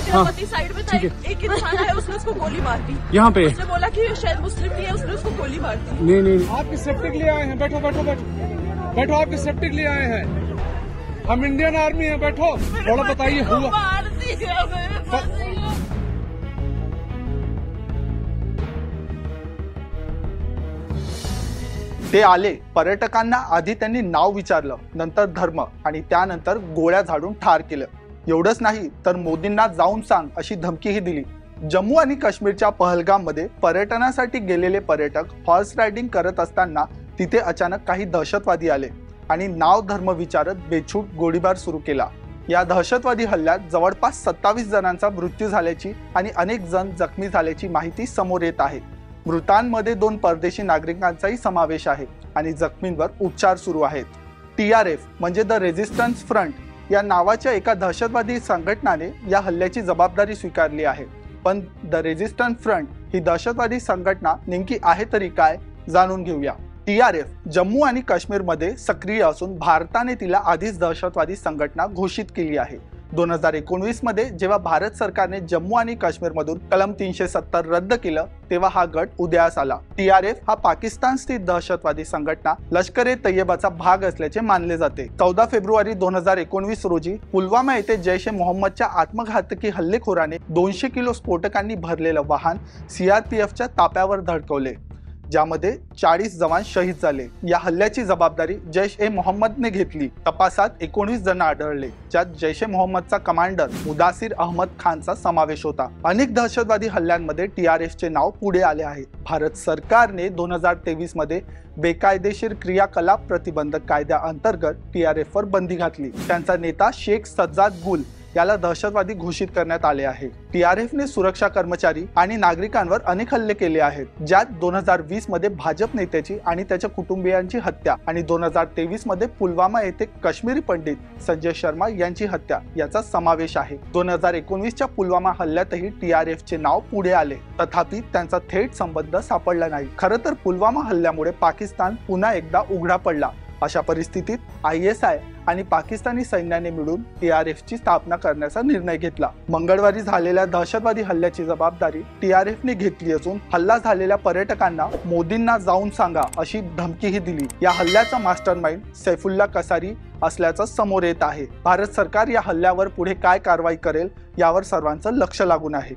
पति साइड में था, एक इंसान है उसने उसको गोली मार दी यहाँ पे। उसने बोला कि शायद मुस्लिम नहीं है, उसने उसको गोली मार दी। नहीं नहीं, आपकी सेफ्टी के लिए आए हैं, बैठो बैठो बैठो बैठो, आपकी सेफ्टी के लिए आए हैं, हम इंडियन आर्मी हैं, बैठो। थोड़ा बताइए हुआ। मार दिया मेरे पति को। ते आले, पर्यटकांना आधी त्यांनी नाव विचारलं, नंतर धर्म आणि त्यानंतर गोळ्या झाडून ठार केलं। एवढंच नाही तर मोदींना जाऊन सांग अशी धमकीही दिली। जम्मू आणि काश्मीरच्या पहलगाममध्ये पर्यटनासाठी गेलेले पर्यटक हॉर्स रायडिंग करत असताना तिथे अचानक काही दहशतवादी आले आणि नाव धर्म विचारत बेछूट गोळीबार सुरू केला। या दहशतवादी हल्ल्यात जवळपास 27 जणांचा मृत्यू झाल्याची आणि अनेक जण जखमी झाल्याची माहिती समोर येत आहे। मृतांमध्ये 2 परदेशी नागरिकांचाही समावेश आहे आणि जखमींवर उपचार सुरू आहेत। TRF म्हणजे द रेझिस्टन्स फ्रंट या नावाच्या एका दहशतवादी संघटनाने या हल्ल्याची जबाबदारी स्वीकारली आहे। पण द रेझिस्टन्स फ्रंट ही दहशतवादी संघटना नेमकी आहे तरी काय, जाणून घेऊया। TRF जम्मू आणि काश्मीरमध्ये सक्रिय असून भारताने तिला आधीच दहशतवादी संघटना घोषित केली आहे। 2019 मध्ये जेव्हा भारत सरकारने जम्मू आणि काश्मीरमधून कलम 370 रद्द केलं तेव्हा हा गट उदयास आला। TRF हा पाकिस्तान स्थित दहशतवादी संघटना लष्कर-ए-तय्यबाचा भाग असल्याचे मानले जाते। 14 फेब्रुवारी 2019 रोजी पुलवामा येथे जैश-ए-मोहम्मदच्या आत्मघातकी हल्लेखोराने 200 किलो स्फोटकांनी भरलेलं वाहन CRPFच्या ताप्यावर धडकवले, ज्यामध्ये 40 जवान शहीद झाले। या हल्ल्याची जबाबदारी जैश-ए-मोहम्मदने घेतली। तपासात 19 जण आढळले, ज्यात जैश-ए-मोहम्मदचा कमांडर मुदासिर अहमद खानचा समावेश होता। अनेक दहशतवादी हल्ल्यांमध्ये TRFचे नाव पुढे आले आहे। भारत सरकारने 2023 मध्ये बेकायदेशीर क्रियाकलाप प्रतिबंधक कायद्याअंतर्गत TRFवर बंदी घातली। त्यांचा नेता शेख सज्जाद गुल याला दहशतवादी घोषित करण्यात आले आहे। TRFने सुरक्षा कर्मचारी आणि नागरिकांवर अनेक हल्ले केले आहेत, ज्यात 2020 मध्ये भाजप नेत्याची आणि त्याच्या कुटुंबियांची हत्या आणि 2023 मध्ये पुलवामा येथे काश्मीरी पंडित संजय शर्मा यांची हत्या याचा समावेश आहे। 2019च्या पुलवामा हल्ल्यातही TRFचे नाव पुढे आले, तथापि त्यांचा थेट संबंध सापडला नाही। खरं तर पुलवामा हल्ल्यामुळे पाकिस्तान पुन्हा एकदा उघडा पडला। अशा परिस्थितीत ISI आणि पाकिस्तानी सैन्याने मिळून TRFची स्थापना करण्याचा निर्णय घेतला। मंगळवारी झालेल्या दहशतवादी हल्ल्याची जबाबदारी TRFने घेतली असून हल्ला झालेल्या पर्यटकांना मोदींना जाऊन सांगा अशी धमकीही दिली। या हल्ल्याचा मास्टरमाइंड सैफुल्ला कसारी असल्याचं समोर येत आहे। भारत सरकार या हल्ल्यावर पुढे काय कारवाई करेल यावर सर्वांचं लक्ष लागून आहे।